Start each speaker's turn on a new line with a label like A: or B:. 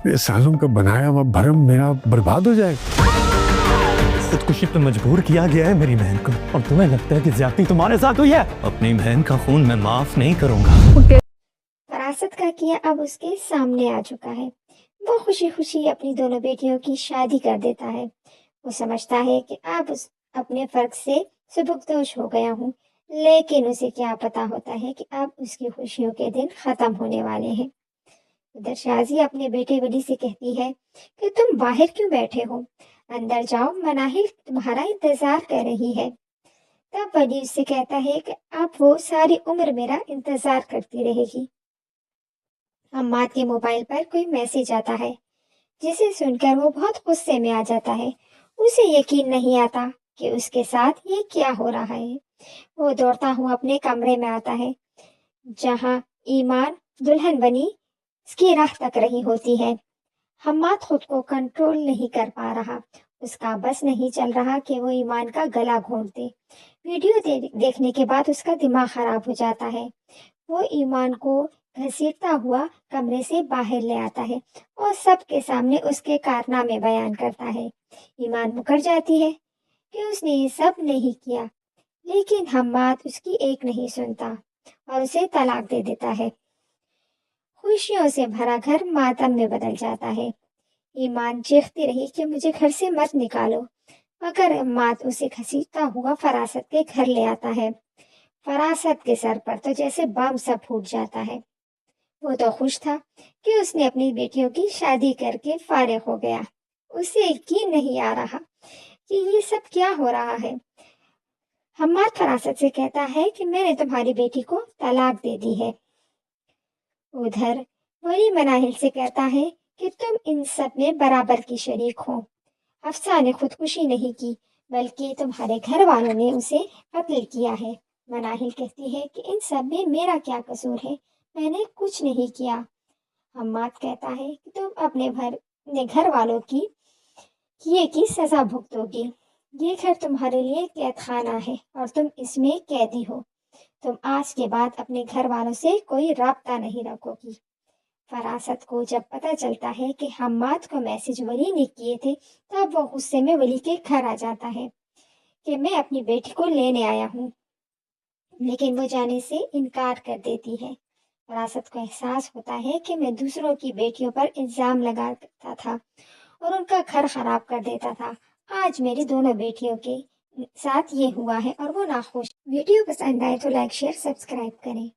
A: یہ سالوں کا بنایا ہوا بھرم میرا برباد ہو جائے گا۔
B: خودکشی پہ مجبور کیا گیا ہے میری بہن کو، اور تمہیں لگتا ہے کہ زیادتی تمہارے ساتھ ہوئی ہے؟ اپنی بہن کا خون میں معاف نہیں کروں گا۔
C: فراست کا کیا اب اس کے سامنے آ چکا ہے۔ وہ خوشی خوشی اپنی دونوں بیٹیوں کی شادی کر دیتا ہے۔ وہ سمجھتا ہے کہ اب اپنے فرق سے سبکدوش ہو گیا ہوں، لیکن اسے کیا پتا ہوتا ہے کہ اب اس کی خوشیوں کے دن ختم ہونے والے ہیں۔ ادھر شازی اپنے بیٹے ولی سے کہتی ہے کہ تم باہر کیوں بیٹھے ہو، اندر جاؤ، مناہل تمہارا انتظار کر رہی ہے۔ تب ولی اس سے کہتا ہے کہ اب وہ ساری عمر میرا انتظار کرتی رہے گی۔ حماد کے موبائل پر کوئی میسج آتا ہے جسے سن کر وہ بہت غصے میں آ جاتا ہے۔ اسے یقین نہیں آتا کہ اس کے ساتھ یہ کیا ہو رہا ہے۔ وہ دوڑتا ہوا اپنے کمرے میں آتا ہے جہاں ایمان دلہن بنی اس کی راہ تک رہی ہوتی ہے۔ حماد خود کو کنٹرول نہیں کر پا رہا۔ اس کا بس نہیں چل رہا کہ وہ ایمان کا گلا گھونٹ دے۔ ویڈیو دیکھنے کے بعد اس کا دماغ خراب ہو جاتا ہے۔ وہ ایمان کو گھسیٹتا ہوا کمرے سے باہر لے آتا ہے اور سب کے سامنے اس کے کارنامے بیان کرتا ہے۔ ایمان مکر جاتی ہے کہ اس نے یہ سب نہیں کیا، لیکن حماد اس کی ایک نہیں سنتا اور اسے طلاق دے دیتا ہے۔ خوشیوں سے بھرا گھر ماتم میں بدل جاتا ہے۔ ایمان چیختی رہی کہ مجھے گھر سے مت نکالو، مگر حماد اسے گھسیٹتا ہوا فراست کے گھر لے آتا ہے۔ فراست کے سر پر تو جیسے بم سب پھوٹ جاتا ہے۔ وہ تو خوش تھا کہ اس نے اپنی بیٹیوں کی شادی کر کے فارغ ہو گیا۔ اسے یقین نہیں آ رہا کہ یہ سب کیا ہو رہا ہے۔ حماد فراست سے کہتا ہے کہ میں نے تمہاری بیٹی کو طلاق دے دی ہے۔ ادھر ولی مناہل سے کہتا ہے کہ تم ان سب میں برابر کی شریک ہو۔ حفصہ نے خودکشی نہیں کی، بلکہ تمہارے گھر والوں نے اسے قتل کیا ہے۔ مناہل کہتی ہے کہ ان سب میں میرا کیا قصور ہے، میں نے کچھ نہیں کیا۔ حماد کہتا ہے کہ تم اپنے گھر والوں کی کیے کی سزا بھگتو گی۔ یہ گھر تمہارے لیے قید خانہ ہے اور تم اس میں قیدی ہو۔ تم آج کے بعد اپنے گھر والوں سے کوئی رابطہ نہیں رکھو گی۔ فراست کو جب پتہ چلتا ہے کہ حماد کو میسج ولی نے کیے تھے، تب وہ غصے میں ولی کے گھر آ جاتا ہے کہ میں اپنی بیٹی کو لینے آیا ہوں، لیکن وہ جانے سے انکار کر دیتی ہے۔ فراست کو احساس ہوتا ہے کہ میں دوسروں کی بیٹیوں پر الزام لگاتا تھا اور ان کا گھر خراب کر دیتا تھا۔ آج میری دونوں بیٹیوں کے ساتھ یہ ہوا ہے اور وہ ناخوش۔ ویڈیو پسند آئے تو لائک، شیئر، سبسکرائب کریں۔